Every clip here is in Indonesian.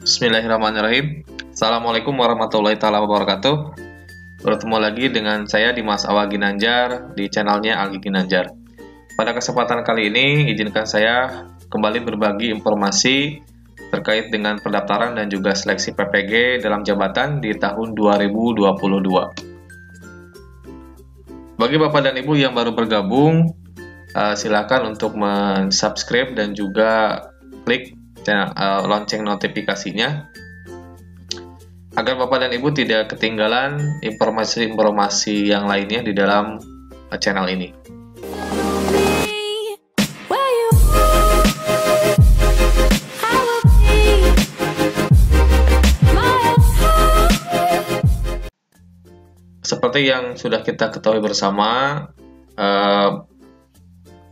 Bismillahirrahmanirrahim. Assalamualaikum warahmatullahi wabarakatuh. Bertemu lagi dengan saya Dimas Awa Ginanjar di channelnya Algi Ginanjar. Pada kesempatan kali ini, izinkan saya kembali berbagi informasi terkait dengan pendaftaran dan juga seleksi PPG dalam jabatan di tahun 2022. Bagi Bapak dan Ibu yang baru bergabung, silakan untuk subscribe dan juga klik lonceng notifikasinya agar Bapak dan Ibu tidak ketinggalan informasi-informasi yang lainnya di dalam channel ini. Seperti yang sudah kita ketahui bersama,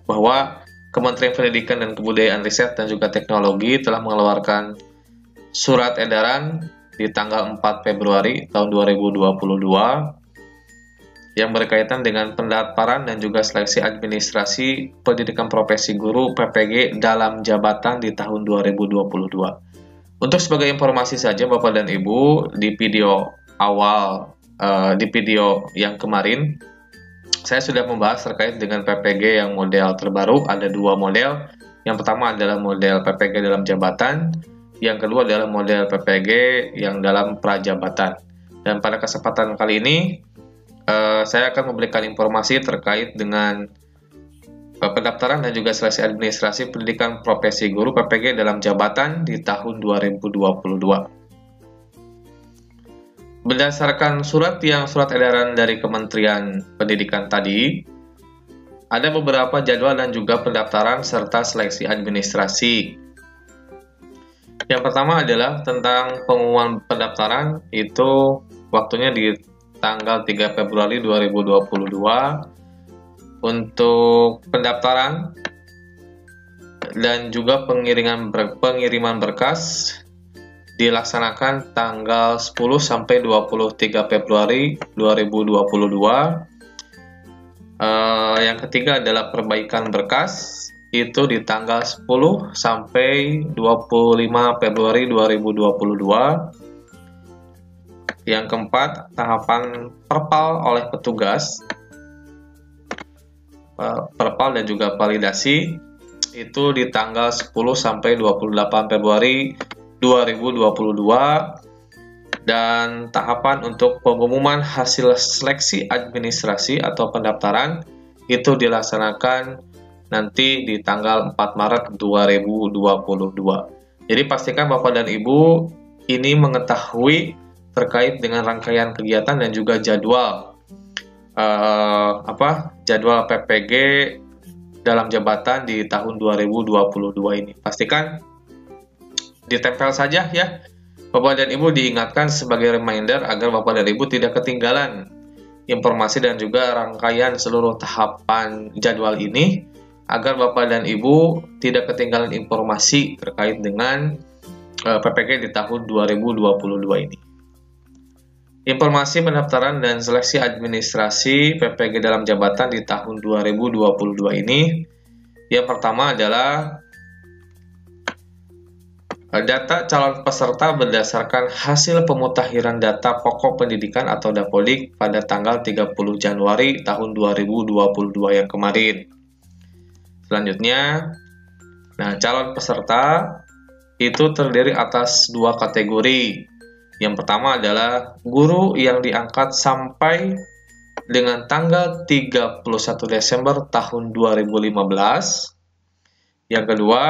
bahwa Kementerian Pendidikan dan Kebudayaan, Riset dan juga Teknologi telah mengeluarkan surat edaran di tanggal 4 Februari tahun 2022 yang berkaitan dengan pendaftaran dan juga seleksi administrasi pendidikan profesi guru PPG dalam jabatan di tahun 2022. Untuk sebagai informasi saja Bapak dan Ibu, di video awal, di video yang kemarin, saya sudah membahas terkait dengan PPG yang model terbaru. Ada dua model. Yang pertama adalah model PPG dalam jabatan. Yang kedua adalah model PPG yang dalam prajabatan. Dan pada kesempatan kali ini, saya akan memberikan informasi terkait dengan pendaftaran dan juga seleksi administrasi pendidikan profesi guru PPG dalam jabatan di tahun 2022. Berdasarkan surat edaran dari Kementerian Pendidikan tadi, ada beberapa jadwal dan juga pendaftaran serta seleksi administrasi. Yang pertama adalah tentang pengumuman pendaftaran, itu waktunya di tanggal 3 Februari 2022 untuk pendaftaran dan juga pengiriman berkas dilaksanakan tanggal 10 sampai 23 Februari 2022. Yang ketiga adalah perbaikan berkas, itu di tanggal 10 sampai 25 Februari 2022. Yang keempat, tahapan perpal oleh petugas, perpal dan juga validasi, itu di tanggal 10 sampai 28 Februari 2022. Dan tahapan untuk pengumuman hasil seleksi administrasi atau pendaftaran itu dilaksanakan nanti di tanggal 4 Maret 2022. Jadi pastikan Bapak dan Ibu ini mengetahui terkait dengan rangkaian kegiatan dan juga jadwal jadwal PPG dalam jabatan di tahun 2022 ini. Pastikan ditempel saja ya, Bapak dan Ibu diingatkan sebagai reminder agar Bapak dan Ibu tidak ketinggalan informasi dan juga rangkaian seluruh tahapan jadwal ini, agar Bapak dan Ibu tidak ketinggalan informasi terkait dengan PPG di tahun 2022 ini. Informasi pendaftaran dan seleksi administrasi PPG dalam jabatan di tahun 2022 ini, yang pertama adalah data calon peserta berdasarkan hasil pemutakhiran data pokok pendidikan atau Dapodik pada tanggal 30 Januari tahun 2022 yang kemarin. Selanjutnya, calon peserta itu terdiri atas dua kategori. Yang pertama adalah guru yang diangkat sampai dengan tanggal 31 Desember tahun 2015. Yang kedua,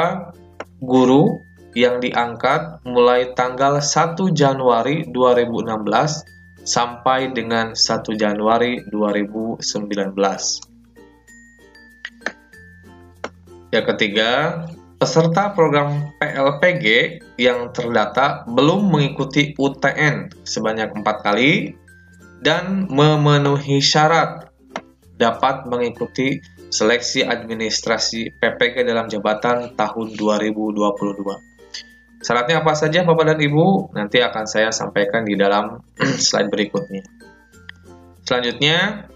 guru yang diangkat mulai tanggal 1 Januari 2016 sampai dengan 1 Januari 2019. Yang ketiga, peserta program PLPG yang terdata belum mengikuti UTN sebanyak 4 kali dan memenuhi syarat dapat mengikuti seleksi administrasi PPG dalam jabatan tahun 2022. Syaratnya apa saja Bapak dan Ibu? Nanti akan saya sampaikan di dalam slide berikutnya. Selanjutnya,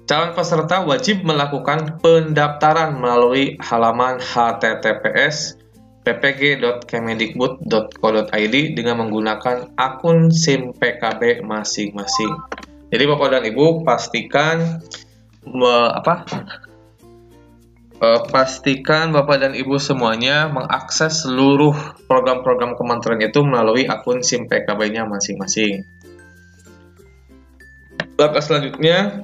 calon peserta wajib melakukan pendaftaran melalui halaman https ppg.kemendikbud.co.id dengan menggunakan akun SIM PKB masing-masing. Jadi Bapak dan Ibu pastikan pastikan Bapak dan Ibu semuanya mengakses seluruh program-program kementerian itu melalui akun SIM PKB-nya masing-masing. Langkah selanjutnya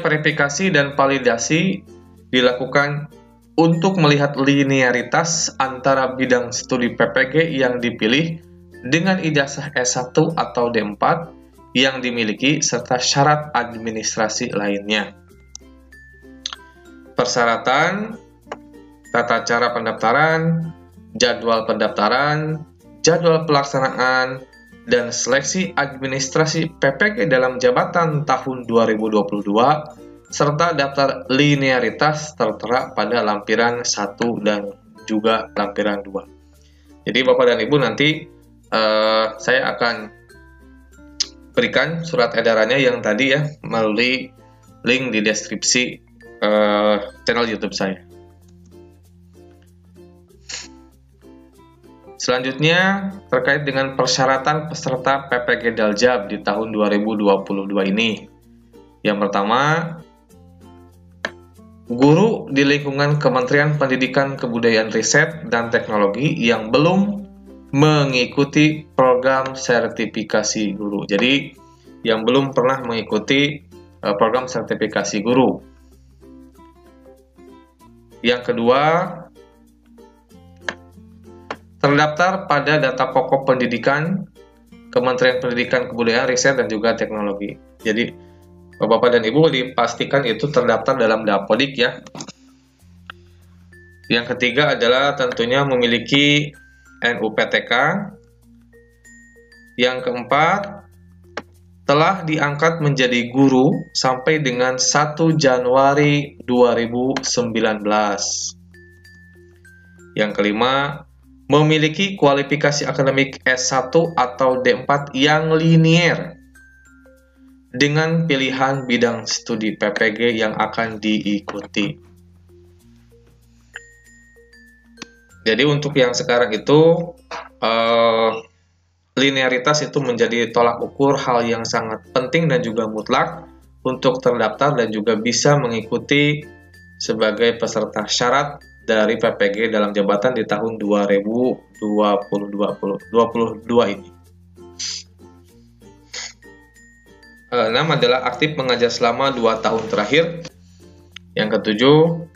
verifikasi dan validasi dilakukan untuk melihat linearitas antara bidang studi PPG yang dipilih dengan ijazah S1 atau D4 yang dimiliki serta syarat administrasi lainnya. Persyaratan, tata cara pendaftaran, jadwal pendaftaran, jadwal pelaksanaan, dan seleksi administrasi PPG dalam jabatan tahun 2022, serta daftar linearitas tertera pada lampiran 1 dan juga lampiran 2. Jadi Bapak dan Ibu nanti saya akan berikan surat edarannya yang tadi ya melalui link di deskripsi channel YouTube saya. Selanjutnya, terkait dengan persyaratan peserta PPG Daljab di tahun 2022 ini. Yang pertama, guru di lingkungan Kementerian Pendidikan Kebudayaan Riset dan Teknologi yang belum mengikuti program sertifikasi guru. Jadi, yang belum pernah mengikuti program sertifikasi guru. Yang kedua, terdaftar pada data pokok pendidikan Kementerian Pendidikan Kebudayaan Riset dan juga Teknologi. Jadi Bapak dan Ibu dipastikan itu terdaftar dalam Dapodik ya. Yang ketiga adalah tentunya memiliki NUPTK. Yang keempat, telah diangkat menjadi guru sampai dengan 1 Januari 2019. Yang kelima, memiliki kualifikasi akademik S1 atau D4 yang linier dengan pilihan bidang studi PPG yang akan diikuti. Jadi untuk yang sekarang itu linearitas itu menjadi tolak ukur hal yang sangat penting dan juga mutlak untuk terdaftar dan juga bisa mengikuti sebagai peserta syarat dari PPG dalam jabatan di tahun 2022 ini. 6 adalah aktif mengajar selama 2 tahun terakhir. Yang ketujuh,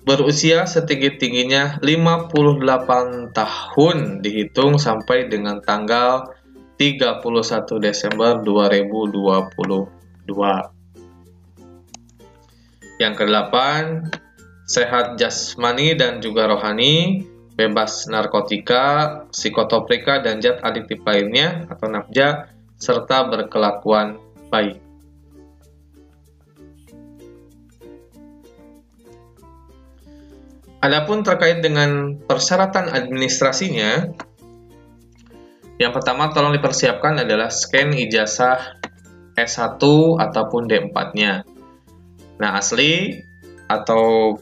berusia setinggi-tingginya 58 tahun dihitung sampai dengan tanggal 31 Desember 2022. Yang kedelapan, sehat jasmani dan juga rohani, bebas narkotika, psikotropika, dan zat adiktif lainnya atau nafza, serta berkelakuan baik. Adapun terkait dengan persyaratan administrasinya, yang pertama tolong dipersiapkan adalah scan ijazah S1 ataupun D4-nya. Nah, asli atau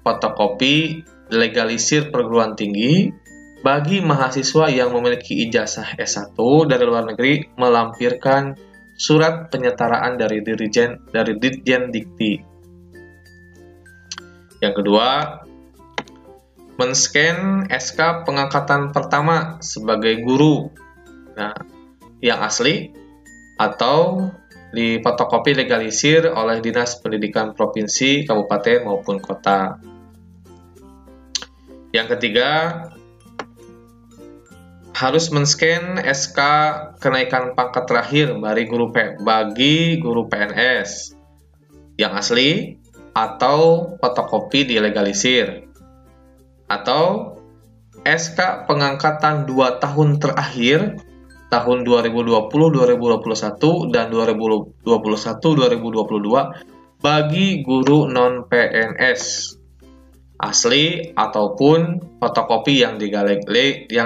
fotokopi legalisir perguruan tinggi bagi mahasiswa yang memiliki ijazah S1 dari luar negeri melampirkan surat penyetaraan dari Ditjen Dikti. Yang kedua, men-scan SK pengangkatan pertama sebagai guru. Nah, yang asli atau di fotokopi legalisir oleh Dinas Pendidikan Provinsi, Kabupaten maupun Kota. Yang ketiga, harus men-scan SK kenaikan pangkat terakhir bagi guru PNS yang asli atau fotokopi dilegalisir, atau SK pengangkatan 2 tahun terakhir tahun 2020, 2021, dan 2021-2022 bagi guru non-PNS asli ataupun fotokopi yang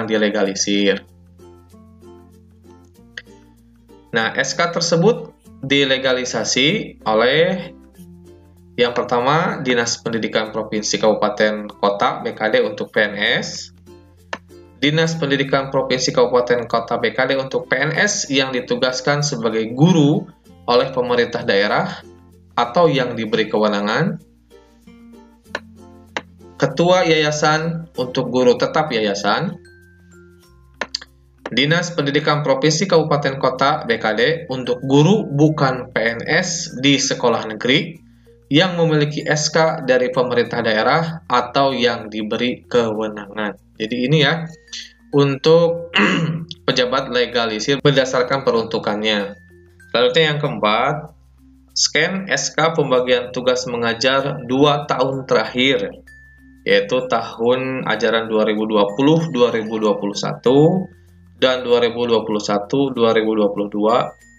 dilegalisir. Nah, SK tersebut dilegalisasi oleh Yang pertama, Dinas Pendidikan Provinsi Kabupaten Kota BKD untuk PNS. Dinas Pendidikan Provinsi Kabupaten Kota BKD untuk PNS yang ditugaskan sebagai guru oleh pemerintah daerah atau yang diberi kewenangan. Ketua Yayasan untuk guru tetap yayasan. Dinas Pendidikan Provinsi Kabupaten Kota BKD untuk guru bukan PNS di sekolah negeri yang memiliki SK dari pemerintah daerah atau yang diberi kewenangan. Jadi ini ya, untuk pejabat legalisir berdasarkan peruntukannya. Selanjutnya yang keempat, scan SK pembagian tugas mengajar 2 tahun terakhir, yaitu tahun ajaran 2020-2021 dan 2021-2022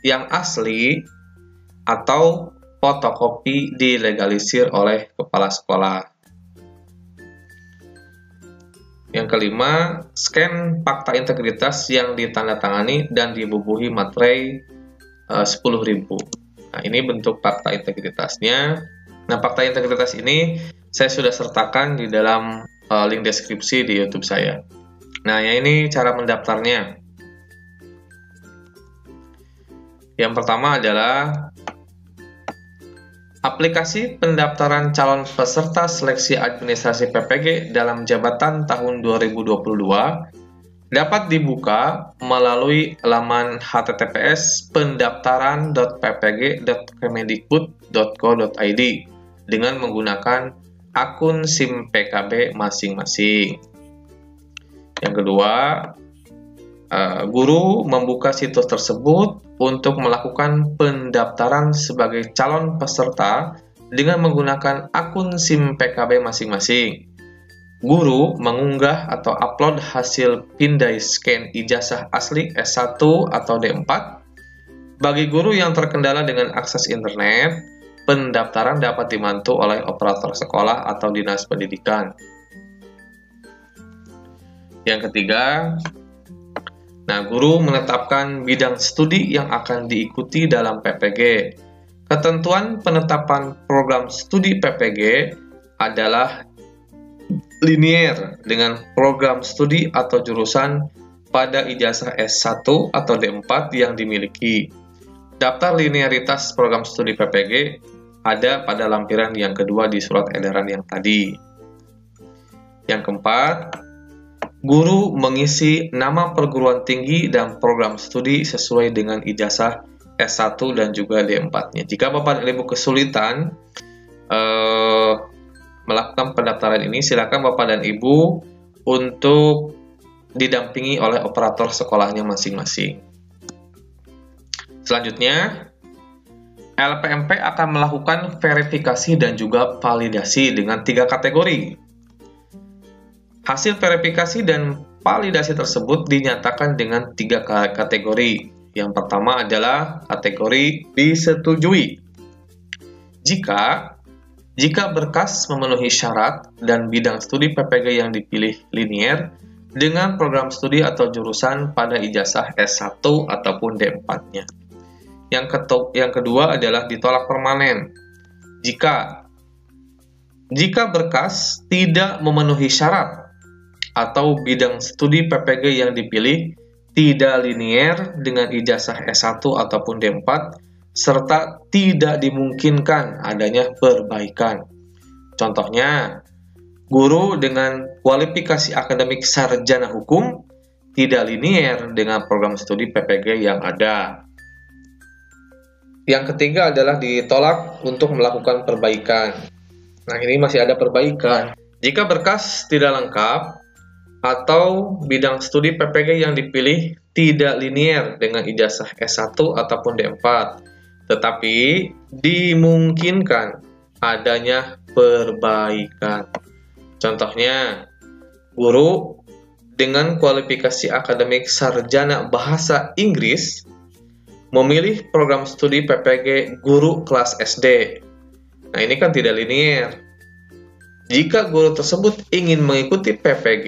yang asli atau fotokopi dilegalisir oleh kepala sekolah. Yang kelima, scan fakta integritas yang ditandatangani dan dibubuhi materai 10.000. Nah, ini bentuk fakta integritasnya. Nah, fakta integritas ini saya sudah sertakan di dalam link deskripsi di YouTube saya. Nah, ya ini cara mendaftarnya. Yang pertama adalah aplikasi pendaftaran calon peserta seleksi administrasi PPG dalam jabatan tahun 2022 dapat dibuka melalui laman https://pendaftaran.ppg.kemendikbud.go.id dengan menggunakan akun SIM PKB masing-masing. Yang kedua, guru membuka situs tersebut untuk melakukan pendaftaran sebagai calon peserta dengan menggunakan akun SIM PKB masing-masing. Guru mengunggah atau upload hasil pindai scan ijazah asli S1 atau D4. Bagi guru yang terkendala dengan akses internet, pendaftaran dapat dibantu oleh operator sekolah atau dinas pendidikan. Yang ketiga, guru menetapkan bidang studi yang akan diikuti dalam PPG. Ketentuan penetapan program studi PPG adalah linier dengan program studi atau jurusan pada ijazah S1 atau D4 yang dimiliki. Daftar linearitas program studi PPG ada pada lampiran yang kedua di surat edaran yang tadi. Yang keempat, guru mengisi nama perguruan tinggi dan program studi sesuai dengan ijazah S1 dan juga D4-nya. Jika Bapak dan Ibu kesulitan melakukan pendaftaran ini, silakan Bapak dan Ibu untuk didampingi oleh operator sekolahnya masing-masing. Selanjutnya, LPMP akan melakukan verifikasi dan juga validasi dengan 3 kategori. Hasil verifikasi dan validasi tersebut dinyatakan dengan 3 kategori. Yang pertama adalah kategori disetujui. Jika berkas memenuhi syarat dan bidang studi PPG yang dipilih linier dengan program studi atau jurusan pada ijazah S1 ataupun D4-nya. Yang kedua adalah ditolak permanen. Jika berkas tidak memenuhi syarat atau bidang studi PPG yang dipilih tidak linier dengan ijazah S1 ataupun D4, serta tidak dimungkinkan adanya perbaikan. Contohnya, guru dengan kualifikasi akademik sarjana hukum tidak linier dengan program studi PPG yang ada. Yang ketiga adalah ditolak untuk melakukan perbaikan. Nah, ini masih ada perbaikan. Jika berkas tidak lengkap, atau bidang studi PPG yang dipilih tidak linier dengan ijazah S1 ataupun D4, tetapi dimungkinkan adanya perbaikan. Contohnya, guru dengan kualifikasi akademik sarjana bahasa Inggris memilih program studi PPG guru kelas SD. Nah, ini kan tidak linier. Jika guru tersebut ingin mengikuti PPG,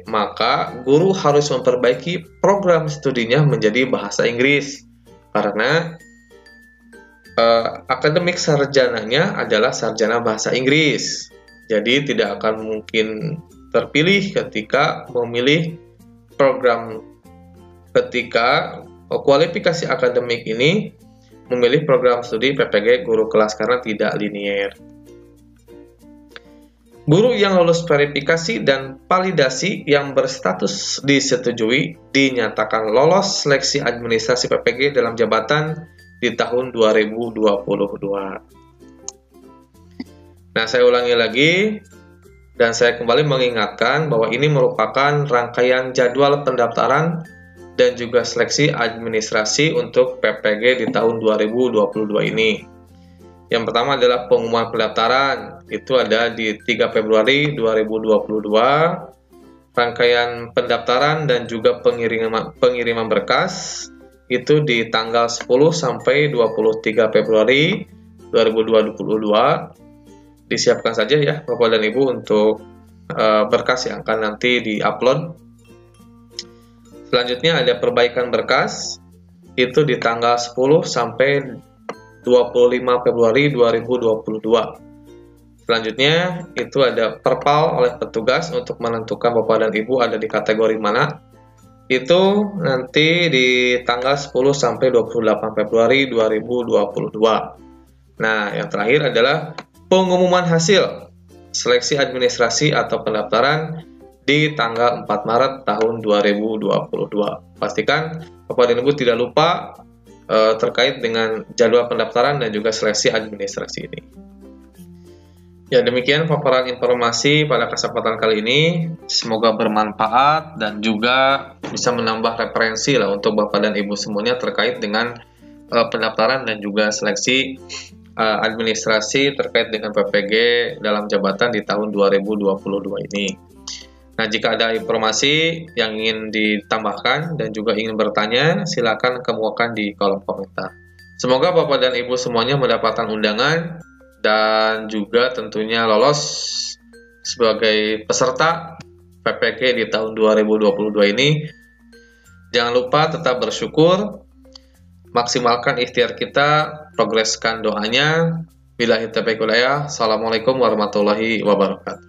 maka guru harus memperbaiki program studinya menjadi bahasa Inggris. Karena akademik sarjananya adalah sarjana bahasa Inggris. Jadi tidak akan mungkin terpilih ketika memilih program, ketika kualifikasi akademik ini memilih program studi PPG guru kelas karena tidak linier. Guru yang lulus verifikasi dan validasi yang berstatus disetujui dinyatakan lolos seleksi administrasi PPG dalam jabatan di tahun 2022. Nah, saya ulangi lagi dan saya kembali mengingatkan bahwa ini merupakan rangkaian jadwal pendaftaran dan juga seleksi administrasi untuk PPG di tahun 2022 ini. Yang pertama adalah pengumuman pendaftaran, itu ada di 3 Februari 2022. Rangkaian pendaftaran dan juga pengiriman berkas itu di tanggal 10 sampai 23 Februari 2022. Disiapkan saja ya Bapak dan Ibu untuk berkas yang akan nanti di-upload. Selanjutnya ada perbaikan berkas, itu di tanggal 10 sampai 25 Februari 2022. Selanjutnya itu ada perpal oleh petugas untuk menentukan Bapak dan Ibu ada di kategori mana. Itu nanti di tanggal 10 sampai 28 Februari 2022. Nah, yang terakhir adalah pengumuman hasil seleksi administrasi atau pendaftaran di tanggal 4 Maret tahun 2022. Pastikan Bapak dan Ibu tidak lupa terkait dengan jadwal pendaftaran dan juga seleksi administrasi ini. Ya, demikian paparan informasi pada kesempatan kali ini. Semoga bermanfaat dan juga bisa menambah referensi lah untuk Bapak dan Ibu semuanya terkait dengan pendaftaran dan juga seleksi administrasi terkait dengan PPG dalam jabatan di tahun 2022 ini. Nah, jika ada informasi yang ingin ditambahkan dan juga ingin bertanya, silakan kemukakan di kolom komentar. Semoga Bapak dan Ibu semuanya mendapatkan undangan dan juga tentunya lolos sebagai peserta PPG di tahun 2022 ini. Jangan lupa tetap bersyukur, maksimalkan ikhtiar kita, progreskan doanya. Billahi taufiq wal hidayah. Assalamualaikum warahmatullahi wabarakatuh.